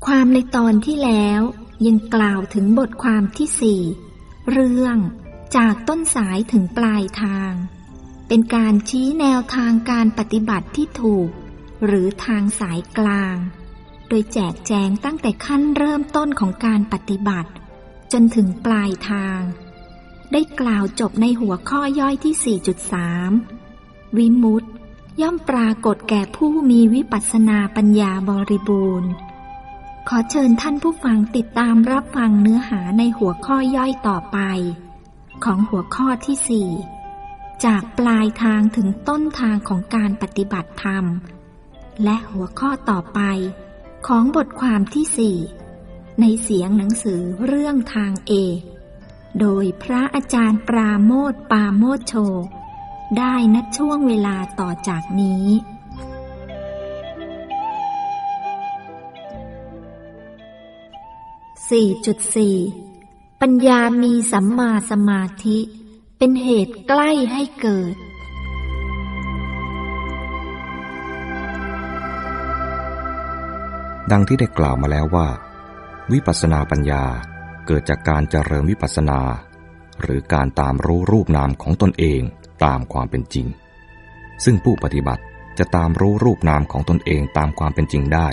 ความในตอนที่แล้วยังกล่าวถึงบทความที่ 4เรื่องจากต้นสายถึงปลายทางเป็นการชี้แนวทางการปฏิบัติที่ถูกหรือทางสายกลางโดยแจกแจงตั้งแต่ขั้นเริ่มต้นของการปฏิบัติจนถึงปลายทางได้กล่าวจบในหัวข้อย่อยที่ 4.3 วิมุตติย่อมปรากฏแก่ผู้มีวิปัสสนาปัญญาบริบูรณ์ขอเชิญท่านผู้ฟังติดตามรับฟังเนื้อหาในหัวข้อย่อยต่อไปของหัวข้อที่ 4จากปลายทางถึงต้นทางของการปฏิบัติธรรมและหัวข้อต่อไปของบทความที่ 4ในเสียงหนังสือเรื่องทางเอกโดยพระอาจารย์ปราโมทย์ปาโมทโชได้ณช่วงเวลาต่อจากนี้ 4.4 ปัญญามีสัมมาสมาธิเป็นเหตุใกล้ให้เกิดดังที่ได้กล่าวมาแล้วว่าวิปัสสนาปัญญาเกิดจากการเจริญวิปัสสนาหรือการตามรู้รูปนามของตนเองตามความเป็นจริงซึ่งผู้ปฏิบัติจะตามรู้รูปนามของตนเองตามความเป็นจริงได้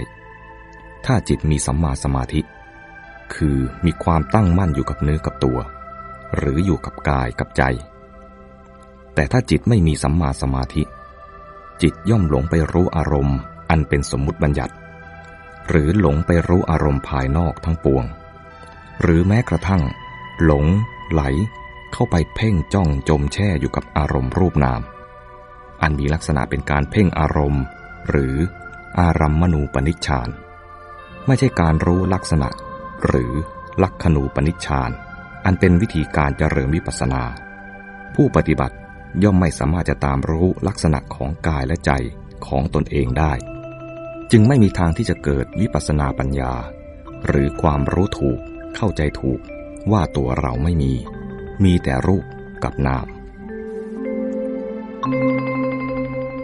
ถ้าจิตมีสัมมาสมาธิคือมีความตั้งมั่นอยู่กับเนื้อกับตัวหรืออยู่กับกายกับใจแต่ถ้าจิตไม่มีสัมมาสมาธิจิตย่อมหลงไปรู้อารมณ์อันเป็นสมมุติบัญญัติหรือหลงไปรู้อารมณ์ภายนอกทั้งปวงหรือแม้กระทั่งหลงไหลเข้าไปเพ่งจ้องจมแช่อยู่กับอารมณ์รูปนามอันมีลักษณะเป็นการเพ่งอารมณ์หรืออารัมมณูปนิชฌานไม่ใช่การรู้ลักษณะหรือลักขณูปนิชฌานอันเป็นวิธีการเจริญวิปัสสนาผู้ปฏิบัติย่อมไม่สามารถจะตามรู้ลักษณะของกายและใจของตนเองได้จึงไม่มีทางที่จะเกิดวิปัสสนาปัญญาหรือความรู้ถูกเข้าใจถูกว่าตัวเราไม่มีแต่รูปกับนาม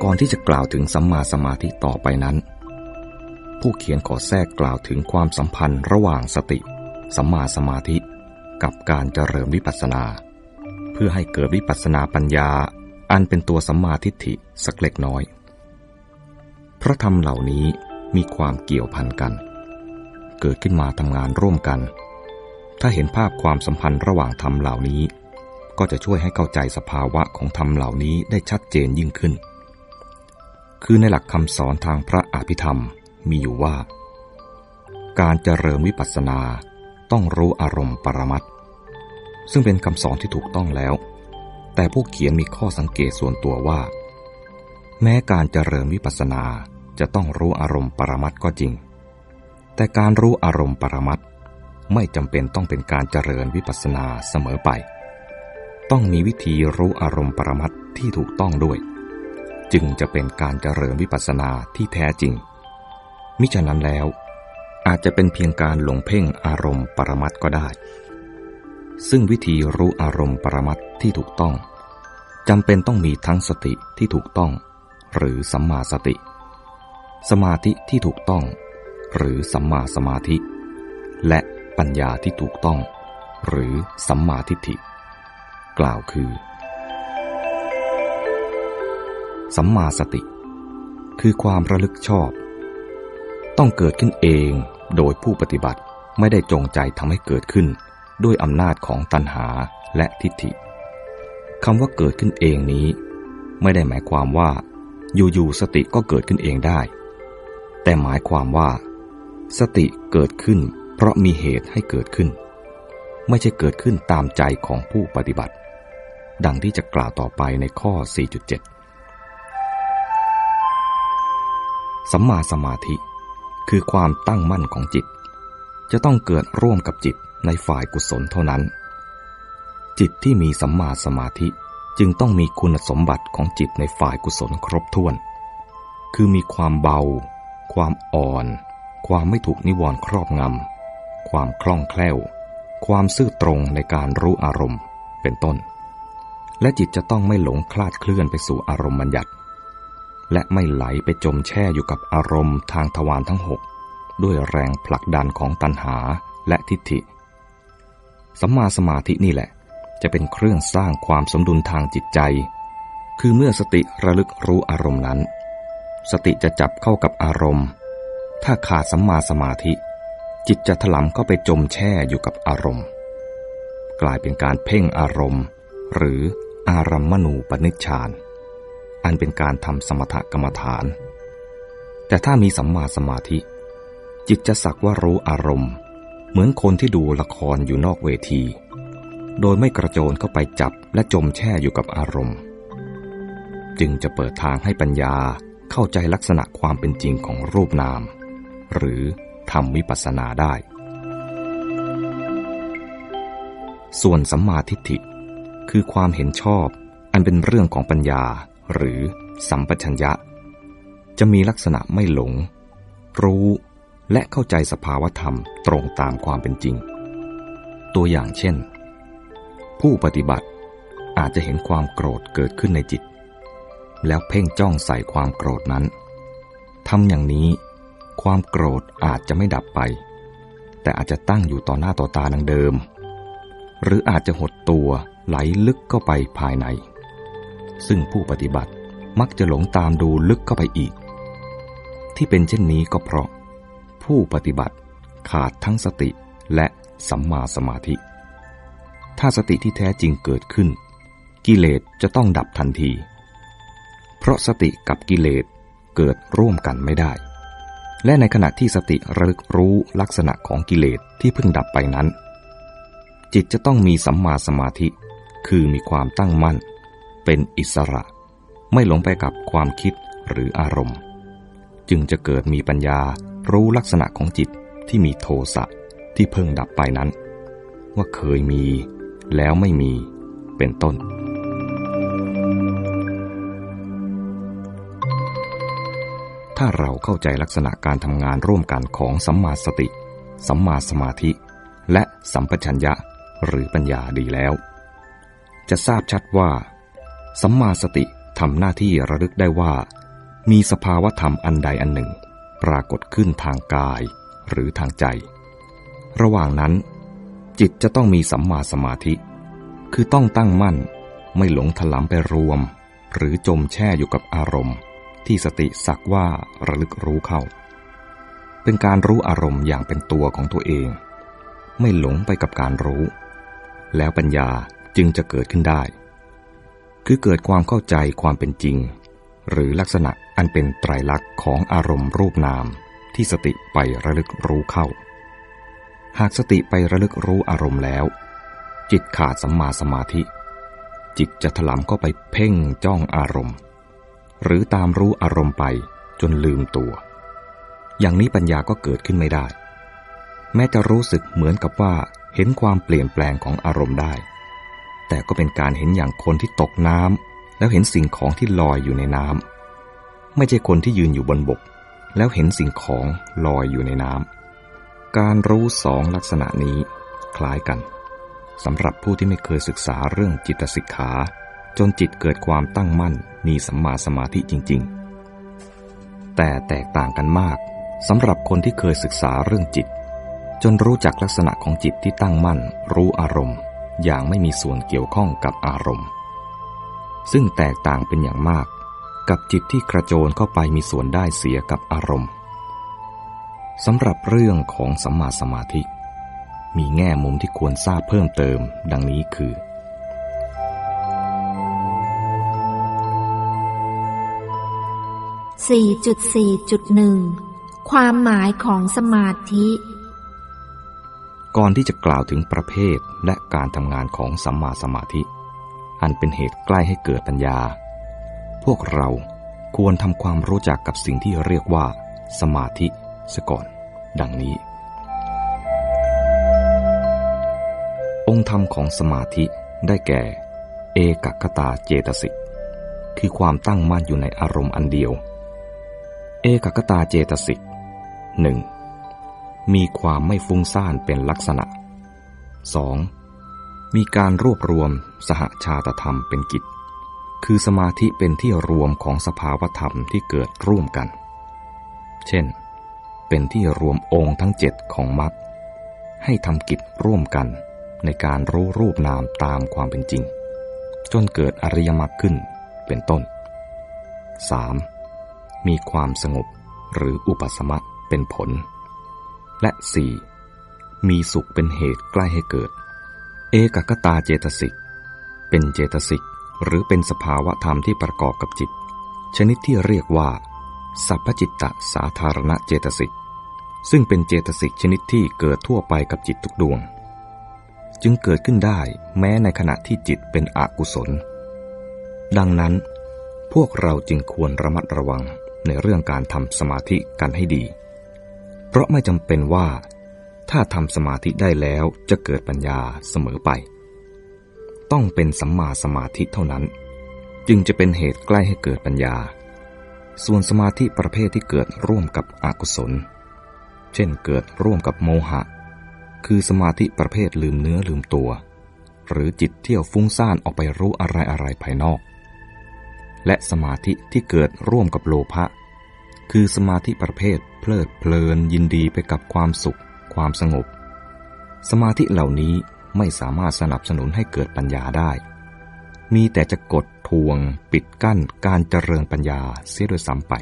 ก่อนที่จะกล่าวถึงสัมมาสมาธิต่อไปนั้นผู้เขียนขอแทรกกล่าวถึงความสัมพันธ์ระหว่างสติสัมมาสมาธิกับการเจริญวิปัสสนาเพื่อให้เกิดวิปัสสนาปัญญาอันเป็นตัวสัมมาทิฏฐิสักเล็กน้อยพระธรรมเหล่านี้มีความเกี่ยวพันกันเกิดขึ้นมาทำงานร่วมกันถ้าเห็นภาพความสัมพันธ์ระหว่างธรรมเหล่านี้ก็จะช่วยให้เข้าใจสภาวะของธรรมเหล่านี้ได้ชัดเจนยิ่งขึ้นคือในหลักคำสอนทางพระอภิธรรมมีอยู่ว่าการเจริญวิปัสสนาต้องรู้อารมณ์ปรมัตถ์ซึ่งเป็นคำสอนที่ถูกต้องแล้วแต่ผู้เขียนมีข้อสังเกตส่วนตัวว่าแม้การเจริญวิปัสสนาจะต้องรู้อารมณ์ปรมัตถ์ก็จริงแต่การรู้อารมณ์ปรมัตถ์ไม่จำเป็นต้องเป็นการเจริญวิปัสสนาเสมอไปต้องมีวิธีรู้อารมณ์ปรมัตถ์ที่ถูกต้องด้วยจึงจะเป็นการเจริญวิปัสสนาที่แท้จริงมิฉะนั้นแล้วอาจจะเป็นเพียงการหลงเพ่งอารมณ์ปรมัตถ์ก็ได้ซึ่งวิธีรู้อารมณ์ปรมัตถ์ที่ถูกต้องจำเป็นต้องมีทั้งสติที่ถูกต้องหรือสัมมาสติสมาธิที่ถูกต้องหรือสัมมาสมาธิและปัญญาที่ถูกต้องหรือสัมมาทิฏฐิกล่าวคือสัมมาสติคือความระลึกชอบต้องเกิดขึ้นเองโดยผู้ปฏิบัติไม่ได้จงใจทำให้เกิดขึ้นด้วยอำนาจของตัณหาและทิฏฐิคำว่าเกิดขึ้นเองนี้ไม่ได้หมายความว่าอยู่ๆสติก็เกิดขึ้นเองได้แต่หมายความว่าสติเกิดขึ้นเพราะมีเหตุให้เกิดขึ้นไม่ใช่เกิดขึ้นตามใจของผู้ปฏิบัติดังที่จะกล่าวต่อไปในข้อ 4.7 สัมมาสมาธิคือความตั้งมั่นของจิตจะต้องเกิดร่วมกับจิตในฝ่ายกุศลเท่านั้นจิตที่มีสัมมาสมาธิจึงต้องมีคุณสมบัติของจิตในฝ่ายกุศลครบถ้วนคือมีความเบาความอ่อนความไม่ถูกนิวรณ์ครอบงำความคล่องแคล่วความซื่อตรงในการรู้อารมณ์เป็นต้นและจิตจะต้องไม่หลงคลาดเคลื่อนไปสู่อารมณ์บัญญัติและไม่ไหลไปจมแช่อยู่กับอารมณ์ทางทวารทั้ง6 ด้วยแรงผลักดันของตัณหาและทิฏฐิสัมมาสมาธินี่แหละจะเป็นเครื่องสร้างความสมดุลทางจิตใจคือเมื่อสติระลึกรู้อารมณ์นั้นสติจะจับเข้ากับอารมณ์ถ้าขาดสัมมาสมาธิจิตจะถลำเข้าไปจมแช่อยู่กับอารมณ์กลายเป็นการเพ่งอารมณ์หรืออารัมมณูปนิชฌานอันเป็นการทำสมถกรรมฐานแต่ถ้ามีสัมมาสมาธิจิตจะสักว่ารู้อารมณ์เหมือนคนที่ดูละครอยู่นอกเวทีโดยไม่กระโจนเข้าไปจับและจมแช่อยู่กับอารมณ์จึงจะเปิดทางให้ปัญญาเข้าใจลักษณะความเป็นจริงของรูปนามหรือทำวิปัสสนาได้ส่วนสัมมาทิฏฐิคือความเห็นชอบอันเป็นเรื่องของปัญญาหรือสัมปชัญญะจะมีลักษณะไม่หลงรู้และเข้าใจสภาวธรรมตรงตามความเป็นจริงตัวอย่างเช่นผู้ปฏิบัติอาจจะเห็นความโกรธเกิดขึ้นในจิตแล้วเพ่งจ้องใส่ความโกรธนั้นทำอย่างนี้ความโกรธอาจจะไม่ดับไปแต่อาจจะตั้งอยู่ต่อหน้าต่อตาดังเดิมหรืออาจจะหดตัวไหลลึกเข้าไปภายในซึ่งผู้ปฏิบัติมักจะหลงตามดูลึกเข้าไปอีกที่เป็นเช่นนี้ก็เพราะผู้ปฏิบัติขาดทั้งสติและสัมมาสมาธิถ้าสติที่แท้จริงเกิดขึ้นกิเลสจะต้องดับทันทีเพราะสติกับกิเลสเกิดร่วมกันไม่ได้และในขณะที่สติระลึกรู้ลักษณะของกิเลสที่เพิ่งดับไปนั้นจิตจะต้องมีสัมมาสมาธิคือมีความตั้งมั่นเป็นอิสระไม่หลงไปกับความคิดหรืออารมณ์จึงจะเกิดมีปัญญารู้ลักษณะของจิตที่มีโทสะที่เพิ่งดับไปนั้นว่าเคยมีแล้วไม่มีเป็นต้นถ้าเราเข้าใจลักษณะการทำงานร่วมกันของสัมมาสติสัมมาสมาธิและสัมปชัญญะหรือปัญญาดีแล้วจะทราบชัดว่าสัมมาสติทำหน้าที่ระลึกได้ว่ามีสภาวธรรมอันใดอันหนึ่งปรากฏขึ้นทางกายหรือทางใจระหว่างนั้นจิตจะต้องมีสัมมาสมาธิคือต้องตั้งมั่นไม่หลงถลำไปรวมหรือจมแช่อยู่กับอารมณ์ที่สติสักว่าระลึกรู้เข้าเป็นการรู้อารมณ์อย่างเป็นตัวของตัวเองไม่หลงไปกับการรู้แล้วปัญญาจึงจะเกิดขึ้นได้คือเกิดความเข้าใจความเป็นจริงหรือลักษณะอันเป็นไตรลักษณ์ของอารมณ์รูปนามที่สติไประลึกรู้เข้าหากสติไประลึกรู้อารมณ์แล้วจิตขาดสัมมาสมาธิจิตจะถลำเข้าไปเพ่งจ้องอารมณ์หรือตามรู้อารมณ์ไปจนลืมตัวอย่างนี้ปัญญาก็เกิดขึ้นไม่ได้แม้จะรู้สึกเหมือนกับว่าเห็นความเปลี่ยนแปลงของอารมณ์ได้แต่ก็เป็นการเห็นอย่างคนที่ตกน้ำแล้วเห็นสิ่งของที่ลอยอยู่ในน้ำไม่ใช่คนที่ยืนอยู่บนบกแล้วเห็นสิ่งของลอยอยู่ในน้ำการรู้สองลักษณะนี้คล้ายกันสำหรับผู้ที่ไม่เคยศึกษาเรื่องจิตสิกขาจนจิตเกิดความตั้งมั่นมีสัมมาสมาธิจริงๆแต่แตกต่างกันมากสำหรับคนที่เคยศึกษาเรื่องจิตจนรู้จักลักษณะของจิตที่ตั้งมั่นรู้อารมณ์อย่างไม่มีส่วนเกี่ยวข้องกับอารมณ์ซึ่งแตกต่างเป็นอย่างมากกับจิตที่กระโจนเข้าไปมีส่วนได้เสียกับอารมณ์สำหรับเรื่องของสัมมาสมาธิมีแง่มุมที่ควรทราบเพิ่มเติมดังนี้คือ 4.4.1 ความหมายของสมาธิก่อนที่จะกล่าวถึงประเภทและการทำงานของสัมมาสมาธิอันเป็นเหตุใกล้ให้เกิดปัญญาพวกเราควรทำความรู้จักกับสิ่งที่เรียกว่าสมาธิเสียก่อนดังนี้องค์ธรรมของสมาธิได้แก่เอกคตาเจตสิกคือความตั้งมั่นอยู่ในอารมณ์อันเดียวเอกคตาเจตสิก 1. มีความไม่ฟุ้งซ่านเป็นลักษณะ 2. มีการรวบรวมสหชาตธรรมเป็นกิจคือสมาธิเป็นที่รวมของสภาวธรรมที่เกิดร่วมกันเช่น เป็นที่รวมองค์ทั้ง7ของมรรคให้ทำกิจร่วมกันในการรู้รูปนามตามความเป็นจริงจนเกิดอริยมรรคขึ้นเป็นต้น 3. มีความสงบหรืออุปสมะเป็นผลและ 4. มีสุขเป็นเหตุใกล้ให้เกิดเอกคตาเจตสิกเป็นเจตสิกหรือเป็นสภาวะธรรมที่ประกอบกับจิตชนิดที่เรียกว่าสัพพจิตตสาธารณเจตสิกซึ่งเป็นเจตสิกชนิดที่เกิดทั่วไปกับจิตทุกดวงจึงเกิดขึ้นได้แม้ในขณะที่จิตเป็นอกุศลดังนั้นพวกเราจึงควรระมัดระวังในเรื่องการทำสมาธิกันให้ดีเพราะไม่จำเป็นว่าถ้าทำสมาธิได้แล้วจะเกิดปัญญาเสมอไปต้องเป็นสัมมาสมาธิเท่านั้นจึงจะเป็นเหตุใกล้ให้เกิดปัญญาส่วนสมาธิประเภทที่เกิดร่วมกับอกุศลเช่นเกิดร่วมกับโมหะคือสมาธิประเภทลืมเนื้อลืมตัวหรือจิตเที่ยวฟุ้งซ่านออกไปรู้อะไรภายนอกและสมาธิที่เกิดร่วมกับโลภะคือสมาธิประเภทเพลิดเพลินยินดีไปกับความสุขความสงบสมาธิเหล่านี้ไม่สามารถสนับสนุนให้เกิดปัญญาได้มีแต่จะกดทวงปิดกั้นการเจริญปัญญาเสียด้วยซ้ำไป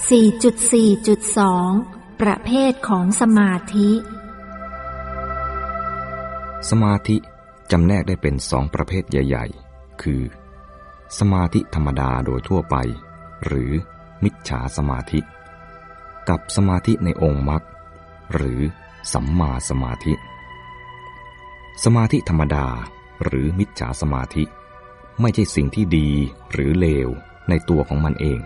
4.4.2 ประเภทของสมาธิสมาธิจำแนกได้เป็น2ประเภทใหญ่ๆคือสมาธิธรรมดาโดยทั่วไปหรือมิจฉาสมาธิกับสมาธิในองค์มรรคหรือสัมมาสมาธิสมาธิธรรมดาหรือมิจฉาสมาธิไม่ใช่สิ่งที่ดีหรือเลวในตัวของมันเอง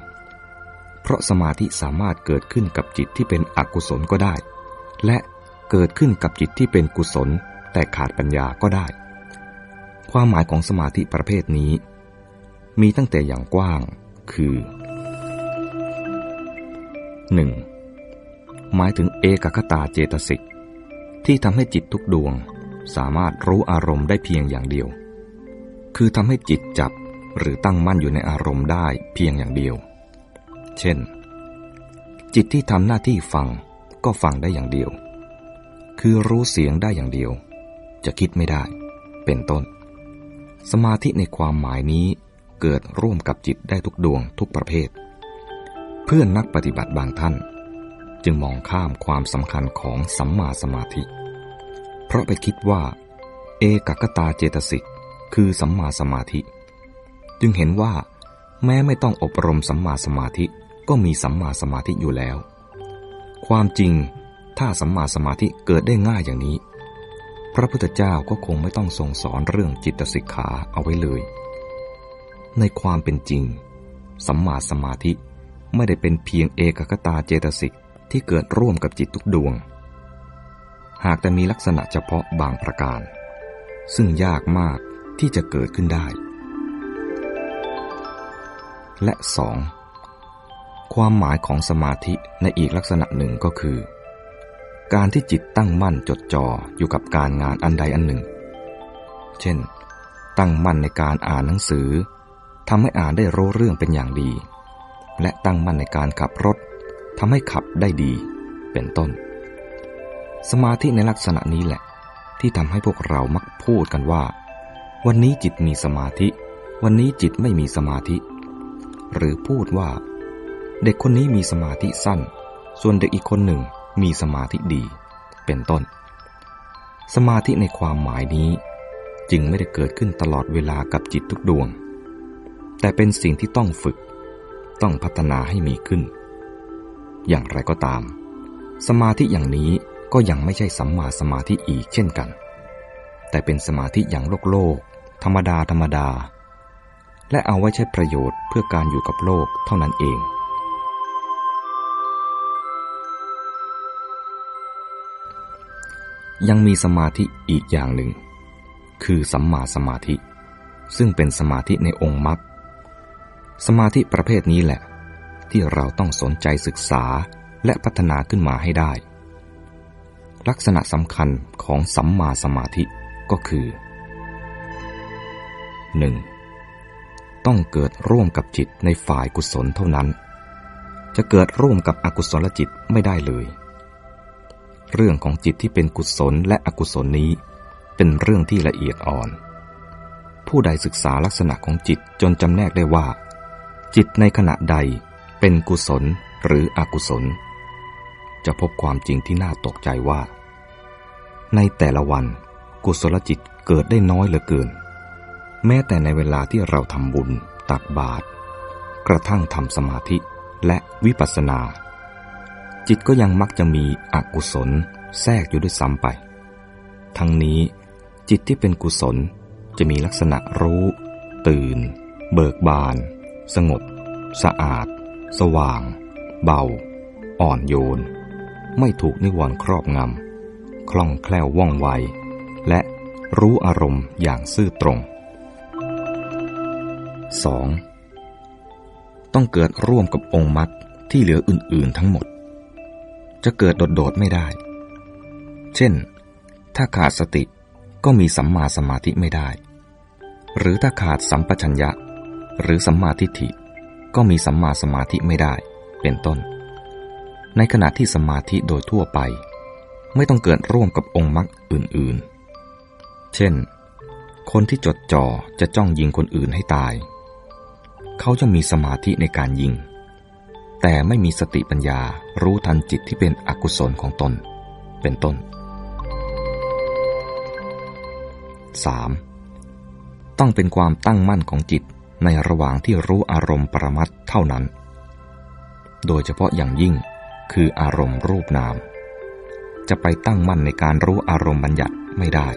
เพราะสมาธิสามารถเกิดขึ้นกับจิตที่เป็นอกุศลก็ได้และเกิดขึ้นกับจิตที่เป็นกุศลแต่ขาดปัญญาก็ได้ความหมายของสมาธิประเภทนี้มีตั้งแต่อย่างกว้างคือ 1. หมายถึงเอกคตาเจตสิกที่ทำให้จิตทุกดวงสามารถรู้อารมณ์ได้เพียงอย่างเดียวคือทำให้จิตจับหรือตั้งมั่นอยู่ในอารมณ์ได้เพียงอย่างเดียวเช่นจิตที่ทำหน้าที่ฟังก็ฟังได้อย่างเดียวคือรู้เสียงได้อย่างเดียวจะคิดไม่ได้เป็นต้นสมาธิในความหมายนี้เกิดร่วมกับจิตได้ทุกดวงทุกประเภทเพื่อนนักปฏิบัติบางท่านจึงมองข้ามความสำคัญของสัมมาสมาธิเพราะไปคิดว่าเอกคตาเจตสิกคือสัมมาสมาธิจึงเห็นว่าแม้ไม่ต้องอบรมสัมมาสมาธิก็มีสัมมาสมาธิอยู่แล้วความจริงถ้าสัมมาสมาธิเกิดได้ง่ายอย่างนี้พระพุทธเจ้าก็คงไม่ต้องทรงสอนเรื่องจิตสิกขาเอาไว้เลยในความเป็นจริงสัมมาสมาธิไม่ได้เป็นเพียงเอกคตาเจตสิกที่เกิดร่วมกับจิตทุกดวงหากแต่มีลักษณะเฉพาะบางประการซึ่งยากมากที่จะเกิดขึ้นได้และ 2. ความหมายของสมาธิในอีกลักษณะหนึ่งก็คือการที่จิตตั้งมั่นจดจ่ออยู่กับการงานอันใดอันหนึ่งเช่นตั้งมั่นในการอ่านหนังสือทำให้อ่านได้รู้เรื่องเป็นอย่างดีและตั้งมั่นในการขับรถทำให้ขับได้ดีเป็นต้นสมาธิในลักษณะนี้แหละที่ทำให้พวกเรามักพูดกันว่าวันนี้จิตมีสมาธิวันนี้จิตไม่มีสมาธิหรือพูดว่าเด็กคนนี้มีสมาธิสั้นส่วนเด็กอีกคนหนึ่งมีสมาธิดีเป็นต้นสมาธิในความหมายนี้จึงไม่ได้เกิดขึ้นตลอดเวลากับจิตทุกดวงแต่เป็นสิ่งที่ต้องฝึกต้องพัฒนาให้มีขึ้นอย่างไรก็ตามสมาธิอย่างนี้ก็ยังไม่ใช่สัมมาสมาธิอีกเช่นกันแต่เป็นสมาธิอย่างโลกธรรมดาและเอาไว้ใช้ประโยชน์เพื่อการอยู่กับโลกเท่านั้นเองยังมีสมาธิอีกอย่างหนึ่งคือสัมมาสมาธิซึ่งเป็นสมาธิในองค์มรรคสมาธิประเภทนี้แหละที่เราต้องสนใจศึกษาและพัฒนาขึ้นมาให้ได้ลักษณะสำคัญของสัมมาสมาธิก็คือ 1. ต ต้องเกิดร่วมกับจิตในฝ่ายกุศลเท่านั้นจะเกิดร่วมกับอกุศลจิตไม่ได้เลยเรื่องของจิตที่เป็นกุศลและอกุศลนี้เป็นเรื่องที่ละเอียดอ่อนผู้ใดศึกษาลักษณะของจิตจนจำแนกได้ว่าจิตในขณะใดเป็นกุศลหรืออกุศลจะพบความจริงที่น่าตกใจว่าในแต่ละวันกุศลจิตเกิดได้น้อยเหลือเกินแม้แต่ในเวลาที่เราทำบุญตักบาตรกระทั่งทำสมาธิและวิปัสสนาจิตก็ยังมักจะมีอกุศลแทรกอยู่ด้วยซ้ำไปทั้งนี้จิตที่เป็นกุศลจะมีลักษณะรู้ตื่นเบิกบานสงบสะอาดสว่างเบาอ่อนโยนไม่ถูกนิวรณ์ครอบงำคล่องแคล่วว่องไวและรู้อารมณ์อย่างซื่อตรง 2. ต้องเกิดร่วมกับองค์มรรคที่เหลืออื่นๆทั้งหมดจะเกิดโดดๆไม่ได้เช่นถ้าขาดสติก็มีสัมมาสมาธิไม่ได้หรือถ้าขาดสัมปชัญญะหรือสัมมาทิฏฐิก็มีสัมมาสมาธิไม่ได้เป็นต้นในขณะที่สมาธิโดยทั่วไปไม่ต้องเกิดร่วมกับองค์มรรคอื่นๆเช่นคนที่จดจ่อจะจ้องยิงคนอื่นให้ตายเขาจะมีสมาธิในการยิงแต่ไม่มีสติปัญญารู้ทันจิตที่เป็นอกุศลของตนเป็นต้น 3. ต้องเป็นความตั้งมั่นของจิตในระหว่างที่รู้อารมณ์ปรมัตถ์เท่านั้นโดยเฉพาะอย่างยิ่งคืออารมณ์รูปนามจะไปตั้งมั่นในการรู้อารมณ์บัญญัติไม่ได้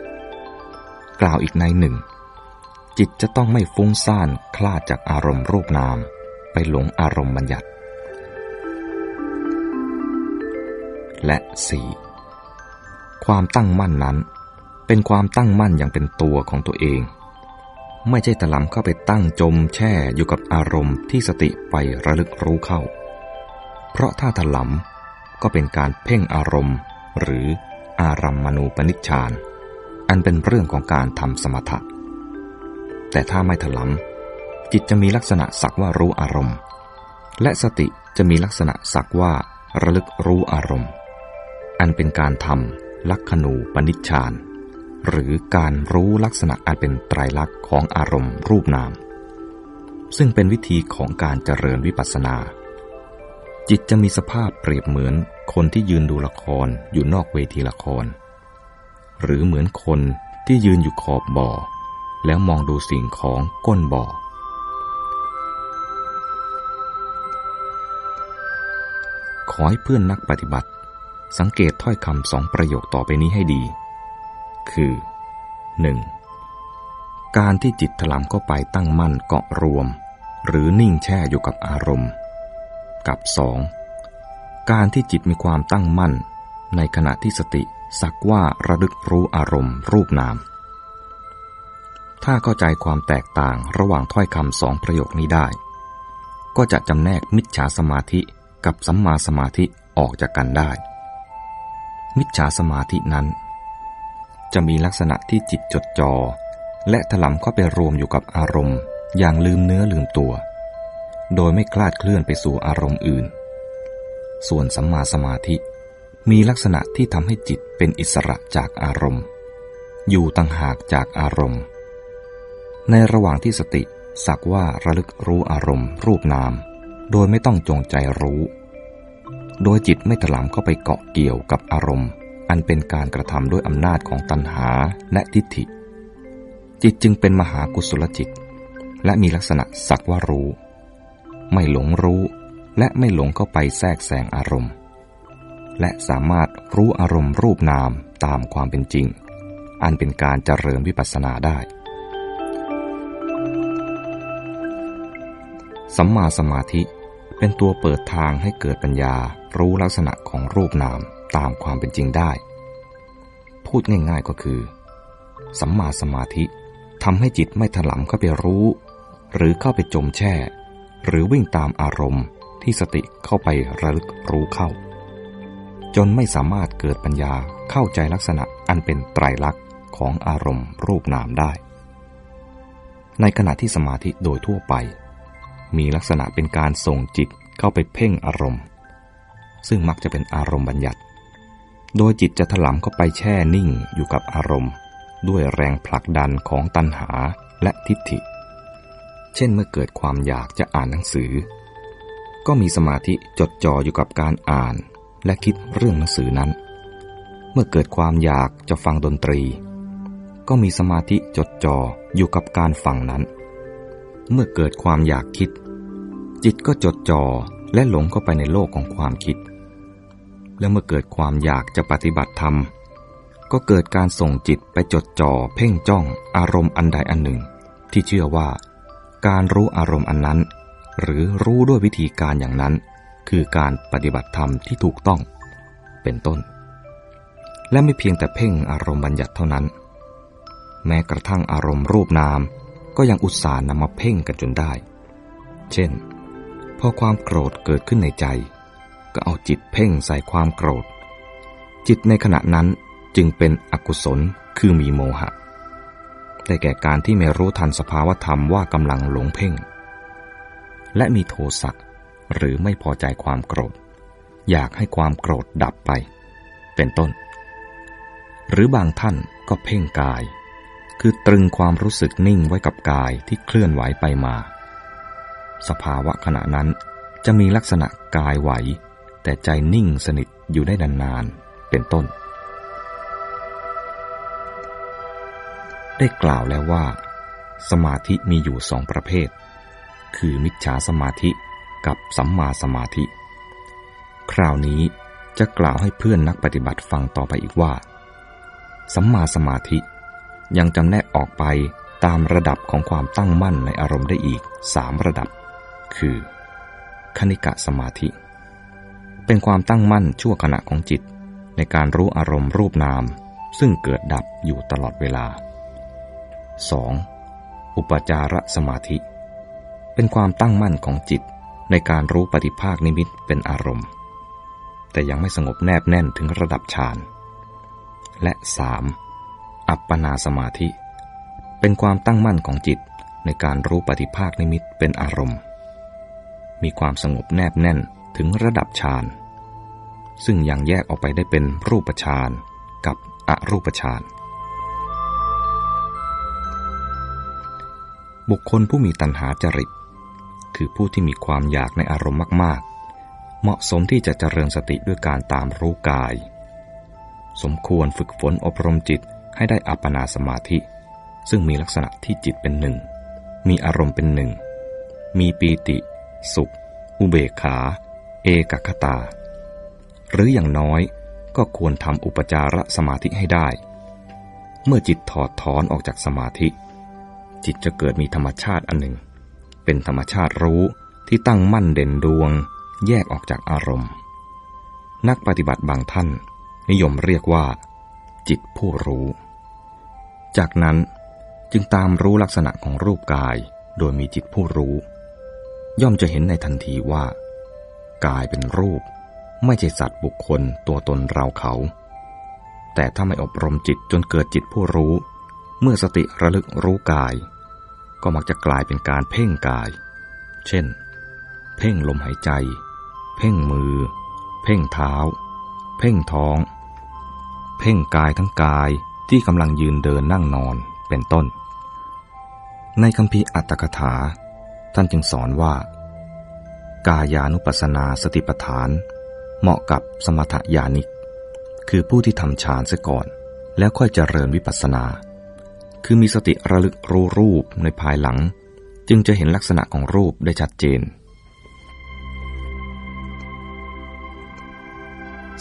กล่าวอีกในหนึ่งจิตจะต้องไม่ฟุ้งซ่านคลาดจากอารมณ์รูปนามไปหลงอารมณ์บัญญัติและ 4. ความตั้งมั่นนั้นเป็นความตั้งมั่นอย่างเป็นตัวของตัวเองไม่ใช่ถลำเข้าไปตั้งจมแช่อยู่กับอารมณ์ที่สติไประลึกรู้เข้าเพราะถ้าถลำก็เป็นการเพ่งอารมณ์หรืออารัมมณูปนิชฌานอันเป็นเรื่องของการทำสมถะแต่ถ้าไม่ถลำจิตจะมีลักษณะสักว่ารู้อารมณ์และสติจะมีลักษณะสักว่าระลึกรู้อารมณ์อันเป็นการทำลักขณูปนิชฌานหรือการรู้ลักษณะอันเป็นไตรลักษณ์ของอารมณ์รูปนามซึ่งเป็นวิธีของการเจริญวิปัสสนาจิตจะมีสภาพเปรียบเหมือนคนที่ยืนดูละครอยู่นอกเวทีละครหรือเหมือนคนที่ยืนอยู่ขอบบ่อแล้วมองดูสิ่งของก้นบ่อขอให้เพื่อนนักปฏิบัติสังเกตถ้อยคำ2 ประโยคต่อไปนี้ให้ดีคือ 1. การที่จิตถลำเข้าไปตั้งมั่นเกาะรวมหรือนิ่งแช่อยู่กับอารมณ์กับ 2. การที่จิตมีความตั้งมั่นในขณะที่สติสักว่าระลึกรู้อารมณ์รูปนามถ้าเข้าใจความแตกต่างระหว่างถ้อยคำ2 ประโยคนี้ได้ก็จะจำแนกมิจฉาสมาธิกับสัมมาสมาธิออกจากกันได้มิจฉาสมาธินั้นจะมีลักษณะที่จิตจดจ่อและถลำเข้าไปรวมอยู่กับอารมณ์อย่างลืมเนื้อลืมตัวโดยไม่คลาดเคลื่อนไปสู่อารมณ์อื่นส่วนสัมมาสมาธิมีลักษณะที่ทำให้จิตเป็นอิสระจากอารมณ์อยู่ต่างหากจากอารมณ์ในระหว่างที่สติสักว่าระลึกรู้อารมณ์รูปนามโดยไม่ต้องจงใจรู้โดยจิตไม่ถลำเข้าไปเกาะเกี่ยวกับอารมณ์อันเป็นการกระทำด้วยอำนาจของตัณหาและทิฏฐิจิตจึงเป็นมหากุศลจิตและมีลักษณะสักว่ารู้ไม่หลงรู้และไม่หลงเข้าไปแทรกแซงอารมณ์และสามารถรู้อารมณ์รูปนามตามความเป็นจริงอันเป็นการเจริญวิปัสสนาได้สัมมาสมาธิเป็นตัวเปิดทางให้เกิดปัญญารู้ลักษณะของรูปนามตามความเป็นจริงได้พูดง่ายๆก็คือสัมมาสมาธิทำให้จิตไม่ถลำเข้าไปรู้หรือเข้าไปจมแช่หรือวิ่งตามอารมณ์ที่สติเข้าไประลึกรู้เข้าจนไม่สามารถเกิดปัญญาเข้าใจลักษณะอันเป็นไตรลักษณ์ของอารมณ์รูปนามได้ ในขณะที่สมาธิโดยทั่วไปมีลักษณะเป็นการส่งจิตเข้าไปเพ่งอารมณ์ซึ่งมักจะเป็นอารมณ์บัญญัติโดยจิตจะถลำเข้าไปแช่นิ่งอยู่กับอารมณ์ด้วยแรงผลักดันของตัณหาและทิฏฐิเช่นเมื่อเกิดความอยากจะอ่านหนังสือก็มีสมาธิจดจ่ออยู่กับการอ่านและคิดเรื่องหนังสือนั้นเมื่อเกิดความอยากจะฟังดนตรีก็มีสมาธิจดจ่ออยู่กับการฟังนั้นเมื่อเกิดความอยากคิดจิตก็จดจ่อและหลงเข้าไปในโลกของความคิดและเมื่อเกิดความอยากจะปฏิบัติธรรมก็เกิดการส่งจิตไปจดจ่อเพ่งจ้องอารมณ์อันใดอันหนึ่งที่เชื่อว่าการรู้อารมณ์อันนั้นหรือรู้ด้วยวิธีการอย่างนั้นคือการปฏิบัติธรรมที่ถูกต้องเป็นต้นและไม่เพียงแต่เพ่งอารมณ์บัญญัติเท่านั้นแม้กระทั่งอารมณ์รูปนามก็ยังอุตส่าห์นำมาเพ่งกันจนได้เช่นพอความโกรธเกิดขึ้นในใจก็เอาจิตเพ่งใส่ความโกรธจิตในขณะนั้นจึงเป็นอกุศลคือมีโมหะได้แก่การที่ไม่รู้ทันสภาวธรรมว่ากำลังหลงเพ่งและมีโทสะหรือไม่พอใจความโกรธอยากให้ความโกรธดับไปเป็นต้นหรือบางท่านก็เพ่งกายคือตรึงความรู้สึกนิ่งไว้กับกายที่เคลื่อนไหวไปมาสภาวะขณะนั้นจะมีลักษณะกายไหวแต่ใจนิ่งสนิทอยู่ได้นานๆเป็นต้นได้กล่าวแล้วว่าสมาธิมีอยู่สองประเภทคือมิจฉาสมาธิกับสัมมาสมาธิคราวนี้จะกล่าวให้เพื่อนนักปฏิบัติฟังต่อไปอีกว่าสัมมาสมาธิยังจำแนกออกไปตามระดับของความตั้งมั่นในอารมณ์ได้อีก3ระดับคือคณิกะสมาธิเป็นความตั้งมั่นชั่วขณะของจิตในการรู้อารมณ์รูปนามซึ่งเกิดดับอยู่ตลอดเวลา 2. อุปจารสมาธิเป็นความตั้งมั่นของจิตในการรู้ปฏิภาคนิมิตเป็นอารมณ์แต่ยังไม่สงบแนบแน่นถึงระดับฌานและ 3. อัปปนาสมาธิเป็นความตั้งมั่นของจิตในการรู้ปฏิภาคนิมิตเป็นอารมณ์มีความสงบแนบแน่นถึงระดับฌานซึ่งยังแยกออกไปได้เป็นรูปฌานกับอรูปฌานบุคคลผู้มีตัณหาจริตคือผู้ที่มีความอยากในอารมณ์มากๆเหมาะสมที่จะเจริญสติด้วยการตามรู้กายสมควรฝึกฝนอบรมจิตให้ได้อัปปนาสมาธิซึ่งมีลักษณะที่จิตเป็นหนึ่งมีอารมณ์เป็นหนึ่งมีปีติสุขอุเบกขาเอกคตาหรืออย่างน้อยก็ควรทำอุปจารสมาธิให้ได้เมื่อจิตถอดถอนออกจากสมาธิจิตจะเกิดมีธรรมชาติอันหนึ่งเป็นธรรมชาติรู้ที่ตั้งมั่นเด่นดวงแยกออกจากอารมณ์นักปฏิบัติบางท่านนิยมเรียกว่าจิตผู้รู้จากนั้นจึงตามรู้ลักษณะของรูปกายโดยมีจิตผู้รู้ย่อมจะเห็นในทันทีว่ากายเป็นรูปไม่ใช่สัตว์บุคคลตัวตนเราเขาแต่ถ้าไม่อบรมจิตจนเกิดจิตผู้รู้เมื่อสติระลึกรู้กายก็มักจะกลายเป็นการเพ่งกายเช่นเพ่งลมหายใจเพ่งมือเพ่งเท้าเพ่งท้องเพ่งกายทั้งกายที่กำลังยืนเดินนั่งนอนเป็นต้นในคัมภีร์อัตถกถาท่านจึงสอนว่ากายานุปัสสนาสติปัฏฐานเหมาะกับสมถญาณิกคือผู้ที่ทำฌานเสียก่อนแล้วค่อยเจริญวิปัสสนาคือมีสติระลึกรู้รูปในภายหลังจึงจะเห็นลักษณะของรูปได้ชัดเจน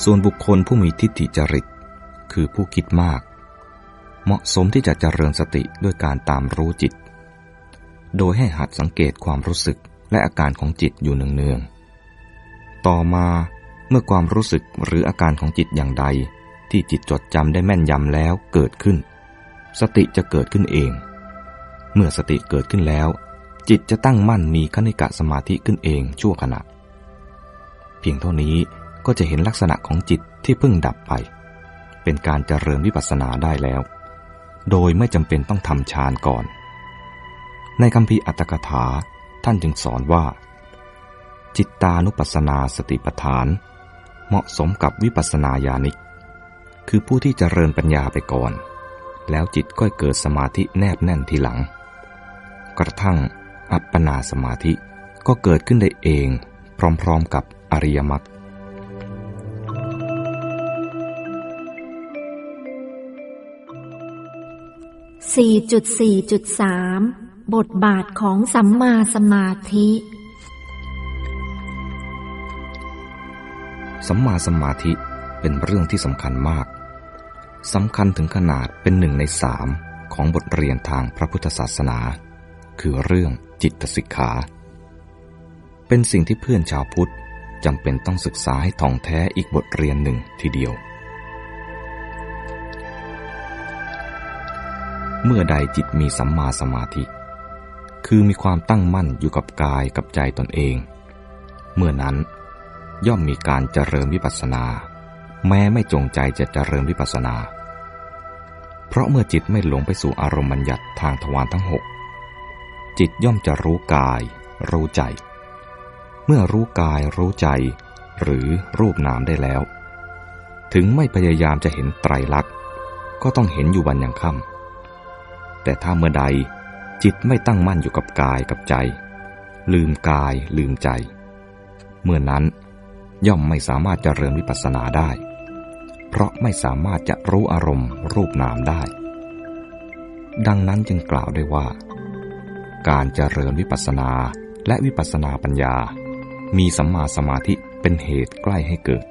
ส่วนบุคคลผู้มีทิฏฐิจริตคือผู้คิดมากเหมาะสมที่จะเจริญสติด้วยการตามรู้จิตโดยให้หัดสังเกตความรู้สึกและอาการของจิตอยู่เนืองๆต่อมาเมื่อความรู้สึกหรืออาการของจิตอย่างใดที่จิตจดจำได้แม่นยำแล้วเกิดขึ้นสติจะเกิดขึ้นเองเมื่อสติเกิดขึ้นแล้วจิตจะตั้งมั่นมีคณิกะสมาธิขึ้นเองชั่วขณะเพียงเท่านี้ก็จะเห็นลักษณะของจิตที่เพิ่งดับไปเป็นการเจริญวิปัสสนาได้แล้วโดยไม่จำเป็นต้องทำฌานก่อน ในคัมภีร์อัตถกถาท่านจึงสอนว่าจิตตานุปัสสนาสติปัฏฐานเหมาะสมกับวิปัสสนาญาณิกคือผู้ที่เจริญปัญญาไปก่อนแล้วจิตก็เกิดสมาธิแนบแน่นทีหลังกระทั่งอัปปนาสมาธิก็เกิดขึ้นได้เองพร้อมๆกับอริยมรรค 4.4.3 บทบาทของสัมมาสมาธิสัมมาสมาธิเป็นเรื่องที่สำคัญมากสำคัญถึงขนาดเป็น1 ใน 3ของบทเรียนทางพระพุทธศาสนาคือเรื่องจิตสิกขาเป็นสิ่งที่เพื่อนชาวพุทธจำเป็นต้องศึกษาให้ท่องแท้อีกบทเรียนหนึ่งทีเดียวเมื่อใดจิตมีสัมมาสมาธิคือมีความตั้งมั่นอยู่กับกายกับใจตนเองเมื่อนั้นย่อมมีการเจริญวิปัสสนาแม้ไม่จงใจจะเจริญวิปัสสนาเพราะเมื่อจิตไม่หลงไปสู่อารมณ์บัญญัติทางทวารทั้ง6จิตย่อมจะรู้กายรู้ใจเมื่อรู้กายรู้ใจหรือรูปนามได้แล้วถึงไม่พยายามจะเห็นไตรลักษณ์ก็ต้องเห็นอยู่วันยังค่ำแต่ถ้าเมื่อใดจิตไม่ตั้งมั่นอยู่กับกายกับใจลืมกายลืมใจเมื่อนั้นย่อมไม่สามารถเจริญวิปัสสนาได้เพราะไม่สามารถจะรู้อารมณ์รูปนามได้ดังนั้นจึงกล่าวได้ว่าการเจริญวิปัสสนาและวิปัสสนาปัญญามีสัมมาสมาธิเป็นเหตุใกล้ให้เกิด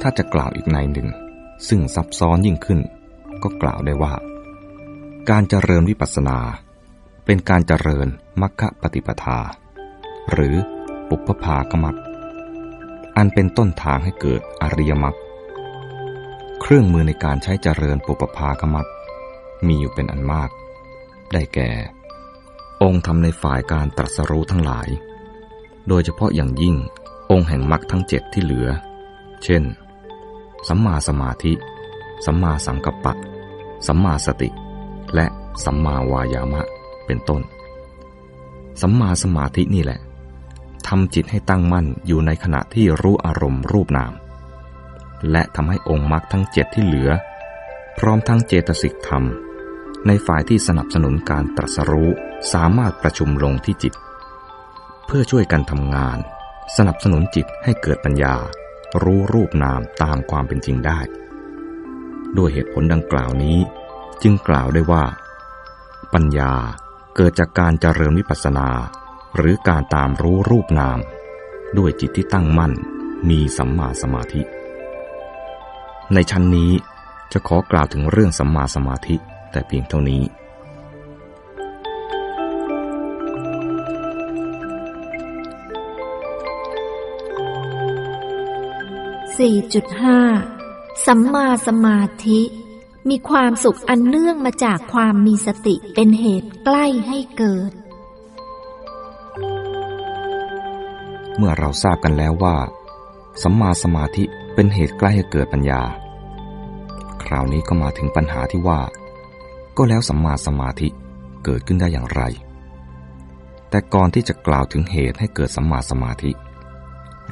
ถ้าจะกล่าวอีกในหนึ่งซึ่งซับซ้อนยิ่งขึ้นก็กล่าวได้ว่าการเจริญวิปัสสนาเป็นการเจริญมัคคะปฏิปทาหรือปุพพากมรรคอันเป็นต้นทางให้เกิดอริยมรรคเครื่องมือในการใช้เจริญปุพพากมรรคมีอยู่เป็นอันมากได้แก่องค์ธรรมในฝ่ายการตรัสรู้ทั้งหลายโดยเฉพาะอย่างยิ่งองค์แห่งมรรคทั้ง7ที่เหลือเช่นสัมมาสมาธิสัมมาสังกัปปะสัมมาสติและสัมมาวายามะเป็นต้นสัมมาสมาธินี่แหละทำจิตให้ตั้งมั่นอยู่ในขณะที่รู้อารมณ์รูปนามและทำให้องค์มรรคทั้ง7ที่เหลือพร้อมทั้งเจตสิกธรรมในฝ่ายที่สนับสนุนการตรัสรู้สามารถประชุมลงที่จิตเพื่อช่วยกันทำงานสนับสนุนจิตให้เกิดปัญญารู้รูปนามตามความเป็นจริงได้ด้วยเหตุผลดังกล่าวนี้จึงกล่าวได้ว่าปัญญาเกิดจากการเจริญวิปัสสนาหรือการตามรู้รูปนามด้วยจิตที่ตั้งมั่นมีสัมมาสมาธิในชั้นนี้จะขอกล่าวถึงเรื่องสัมมาสมาธิแต่เพียงเท่านี้4.5 สัมมาสมาธิมีความสุขอันเนื่องมาจากความมีสติเป็นเหตุใกล้ให้เกิดเมื่อเราทราบกันแล้วว่าสัมมาสมาธิเป็นเหตุใกล้ให้เกิดปัญญาคราวนี้ก็มาถึงปัญหาที่ว่าก็แล้วสัมมาสมาธิเกิดขึ้นได้อย่างไรแต่ก่อนที่จะกล่าวถึงเหตุให้เกิดสัมมาสมาธิ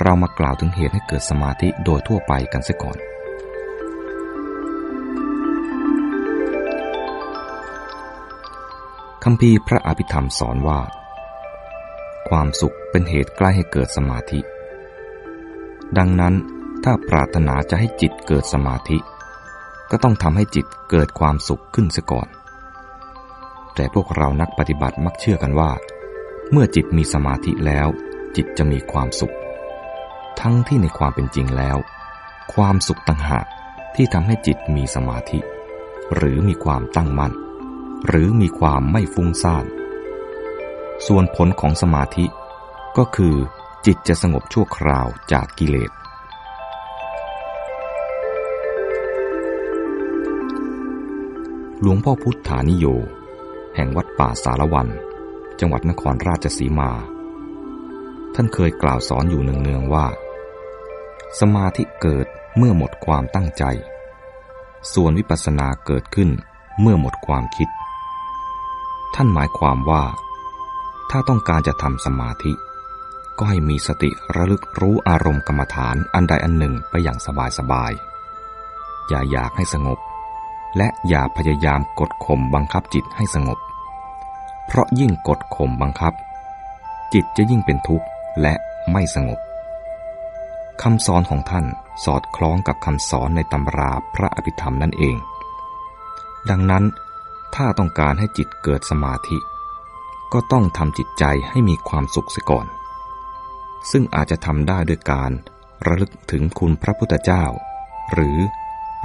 เรามากล่าวถึงเหตุให้เกิดสมาธิโดยทั่วไปกันเสียก่อนคัมภีร์พระอภิธรรมสอนว่าความสุขเป็นเหตุใกล้ให้เกิดสมาธิดังนั้นถ้าปรารถนาจะให้จิตเกิดสมาธิก็ต้องทำให้จิตเกิดความสุขขึ้นเสียก่อนแต่พวกเรานักปฏิบัติมักเชื่อกันว่าเมื่อจิตมีสมาธิแล้วจิตจะมีความสุขทั้งที่ในความเป็นจริงแล้วความสุขต่างหากที่ทำให้จิตมีสมาธิหรือมีความตั้งมั่นหรือมีความไม่ฟุ้งซ่านส่วนผลของสมาธิก็คือจิตจะสงบชั่วคราวจากกิเลสหลวงพ่อพุทธานิโยแห่งวัดป่าสารวันจังหวัดนครราชสีมาท่านเคยกล่าวสอนอยู่เนืองๆว่าสมาธิเกิดเมื่อหมดความตั้งใจ ส่วนวิปัสสนาเกิดขึ้นเมื่อหมดความคิดท่านหมายความว่าถ้าต้องการจะทำสมาธิก็ให้มีสติระลึกรู้อารมณ์กรรมฐานอันใดอันหนึ่งไปอย่างสบายๆอย่าอยากให้สงบและอย่าพยายามกดข่มบังคับจิตให้สงบเพราะยิ่งกดข่มบังคับจิตจะยิ่งเป็นทุกข์และไม่สงบคำสอนของท่านสอดคล้องกับคำสอนในตำราพระอภิธรรมนั่นเองดังนั้นถ้าต้องการให้จิตเกิดสมาธิก็ต้องทำจิตใจให้มีความสุขเสียก่อนซึ่งอาจจะทำได้ด้วยการระลึกถึงคุณพระพุทธเจ้าหรือ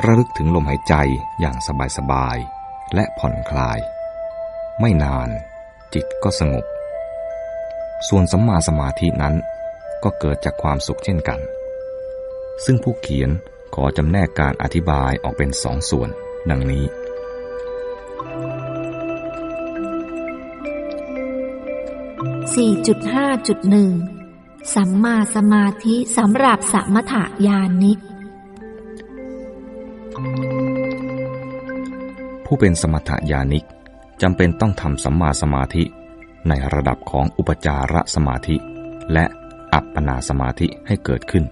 ระลึกถึงลมหายใจอย่างสบายๆและผ่อนคลายไม่นานจิตก็สงบส่วนสัมมาสมาธินั้นก็เกิดจากความสุขเช่นกันซึ่งผู้เขียนขอจำแนกการอธิบายออกเป็นสองส่วนดังนี้4.5.1 สัมมาสมาธิสำหรับสมถญาณิกผู้เป็นสมถญาณิกจำเป็นต้องทำสัมมาสมาธิในระดับของอุปจารสมาธิและอัปปนาสมาธิให้เกิดขึ้น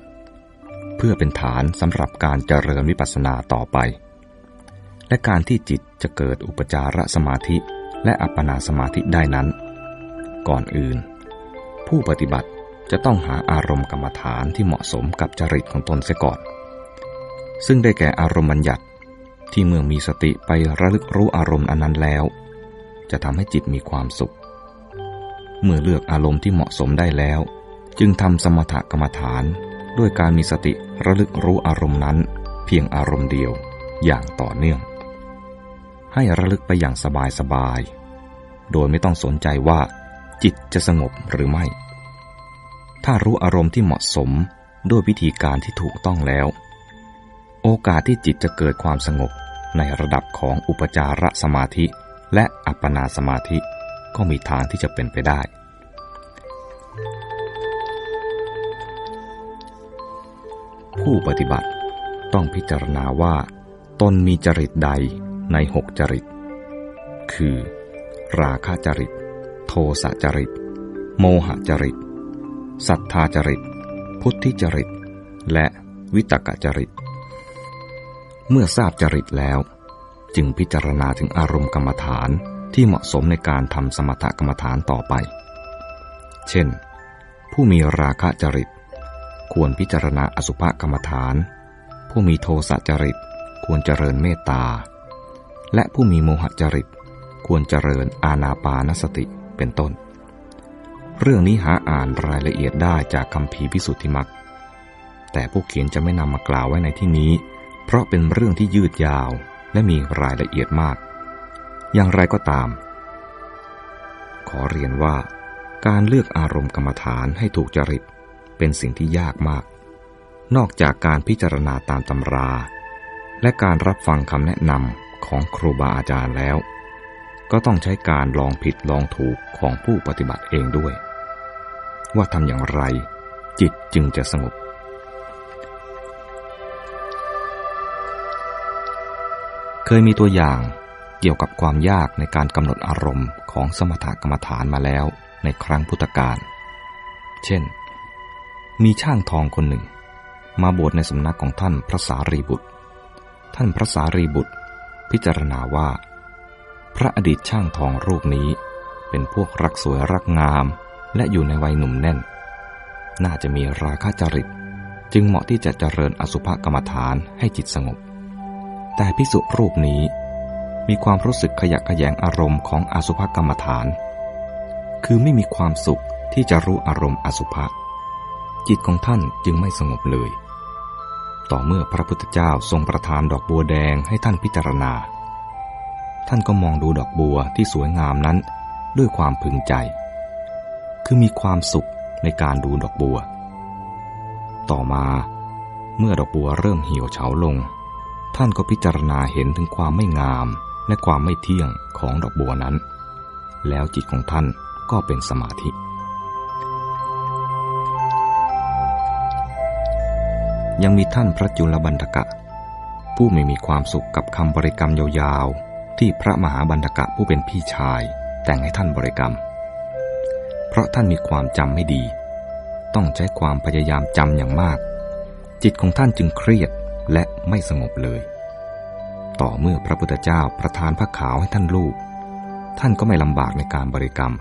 เพื่อเป็นฐานสำหรับการเจริญวิปัสสนาต่อไปและการที่จิตจะเกิดอุปจารสมาธิและอัปปนาสมาธิได้นั้นก่อนอื่นผู้ปฏิบัติจะต้องหาอารมณ์กรรมฐานที่เหมาะสมกับจริตของตนเสียก่อนซึ่งได้แก่อารมณ์บัญญัติที่เมื่อมีสติไประลึกรู้อารมณ์อันนั้นแล้วจะทำให้จิตมีความสุขเมื่อเลือกอารมณ์ที่เหมาะสมได้แล้วจึงทำสมถกรรมฐานด้วยการมีสติระลึกรู้อารมณ์นั้นเพียงอารมณ์เดียวอย่างต่อเนื่องให้ระลึกไปอย่างสบายๆโดยไม่ต้องสนใจว่าจิตจะสงบหรือไม่ถ้ารู้อารมณ์ที่เหมาะสมด้วยวิธีการที่ถูกต้องแล้วโอกาสที่จิตจะเกิดความสงบในระดับของอุปจารสมาธิและอัปปนาสมาธิก็มีทางที่จะเป็นไปได้ผู้ปฏิบัติต้องพิจารณาว่าตนมีจริตใดใน6จริตคือราคะจริตโทสะจริตโมหจริตศรัทธาจริตพุทธิจริตและวิตกจริตเมื่อทราบจริตแล้วจึงพิจารณาถึงอารมณ์กรรมฐานที่เหมาะสมในการทำสมถกรรมฐานต่อไปเช่นผู้มีราคะจริตควรพิจารณาอสุภกรรมฐานผู้มีโทสะจริตควรเจริญเมตตาและผู้มีโมหจริตควรเจริญอานาปานสติเป็นต้นเรื่องนี้หาอ่านรายละเอียดได้จากคัมภีร์วิสุทธิมรรคแต่ผู้เขียนจะไม่นำมากล่าวไว้ในที่นี้เพราะเป็นเรื่องที่ยืดยาวและมีรายละเอียดมากอย่างไรก็ตามขอเรียนว่าการเลือกอารมณ์กรรมฐานให้ถูกจริตเป็นสิ่งที่ยากมากนอกจากการพิจารณาตามตำราและการรับฟังคำแนะนำของครูบาอาจารย์แล้วก็ต้องใช้การลองผิดลองถูกของผู้ปฏิบัติเองด้วยว่าทำอย่างไรจิตจึงจะสงบเคยมีตัวอย่างเกี่ยวกับความยากในการกำหนดอารมณ์ของสมถกรรมฐานมาแล้วในครั้งพุทธกาลเช่นมีช่างทองคนหนึ่งมาบวชในสำนักของท่านพระสารีบุตรท่านพระสารีบุตรพิจารณาว่าพระอดีตช่างทองรูปนี้เป็นพวกรักสวยรักงามและอยู่ในวัยหนุ่มแน่นน่าจะมีราคะจริตจึงเหมาะที่จะเจริญอสุภกรรมฐานให้จิตสงบแต่ภิกษุรูปนี้มีความรู้สึกขยะแขยงอารมณ์ของอสุภกรรมฐานคือไม่มีความสุขที่จะรู้อารมณ์อสุภะจิตของท่านจึงไม่สงบเลยต่อเมื่อพระพุทธเจ้าทรงประทานดอกบัวแดงให้ท่านพิจารณาท่านก็มองดูดอกบัวที่สวยงามนั้นด้วยความพึงใจคือมีความสุขในการดูดอกบัวต่อมาเมื่อดอกบัวเริ่มเหี่ยวเฉาลงท่านก็พิจารณาเห็นถึงความไม่งามและความไม่เที่ยงของดอกบัวนั้นแล้วจิตของท่านก็เป็นสมาธิยังมีท่านพระจุลบัณฑกะ ผู้ไม่มีความสุขกับคำบริกรรมยาวๆที่พระมหาบัณฑกะผู้เป็นพี่ชายแต่งให้ท่านบริกรรมเพราะท่านมีความจำไม่ดีต้องใช้ความพยายามจำอย่างมากจิตของท่านจึงเครียดและไม่สงบเลยต่อเมื่อพระพุทธเจ้าประทานผ้าขาวให้ท่านลูบท่านก็ไม่ลำบากในการบริกรรม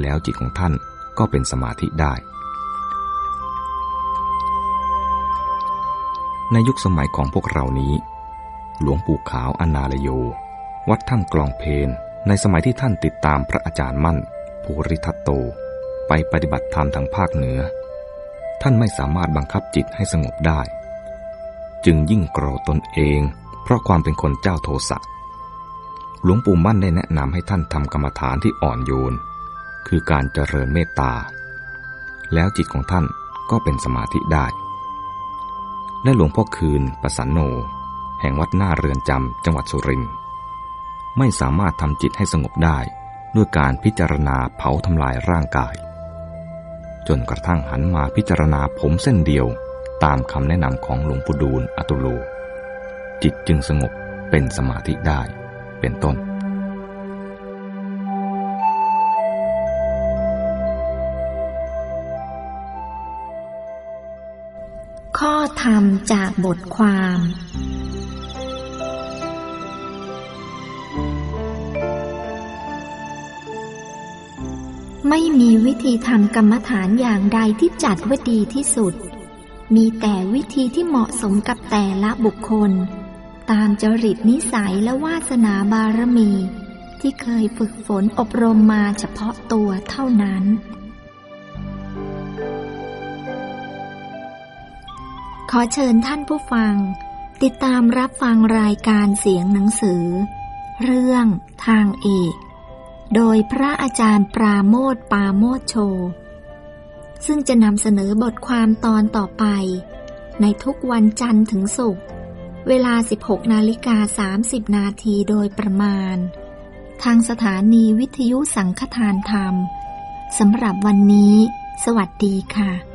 แล้วจิตของท่านก็เป็นสมาธิได้ในยุคสมัยของพวกเรานี้หลวงปู่ขาวอนาลโยวัดถ้ำกลองเพนในสมัยที่ท่านติดตามพระอาจารย์มั่นภูริทัตโตไปปฏิบัติธรรมทางภาคเหนือท่านไม่สามารถบังคับจิตให้สงบได้จึงยิ่งโกรธตนเองเพราะความเป็นคนเจ้าโทสะหลวงปู่มั่นได้แนะนำให้ท่านทำกรรมฐานที่อ่อนโยนคือการเจริญเมตตาแล้วจิตของท่านก็เป็นสมาธิได้และหลวงพ่อคืนประสันโนแห่งวัดหน้าเรือนจำจังหวัดสุรินทร์ไม่สามารถทำจิตให้สงบได้ด้วยการพิจารณาเผาทำลายร่างกายจนกระทั่งหันมาพิจารณาผมเส้นเดียวตามคำแนะนำของหลวงปู่ดูลอตุโลจิตจึงสงบเป็นสมาธิได้เป็นต้นข้อธรรมจากบทความไม่มีวิธีทำกรรมฐานอย่างใดที่จัดว่าดีที่สุดมีแต่วิธีที่เหมาะสมกับแต่ละบุคคลตามจริตนิสัยและวาสนาบารมีที่เคยฝึกฝนอบรมมาเฉพาะตัวเท่านั้นขอเชิญท่านผู้ฟังติดตามรับฟังรายการเสียงหนังสือเรื่องทางเอกโดยพระอาจารย์ปราโมทย์ ปาโมทย์โชซึ่งจะนำเสนอบทความตอนต่อไปในทุกวันจันทร์ถึงศุกร์เวลา 16:30 นาทีโดยประมาณทางสถานีวิทยุสังฆทานธรรมสำหรับวันนี้สวัสดีค่ะ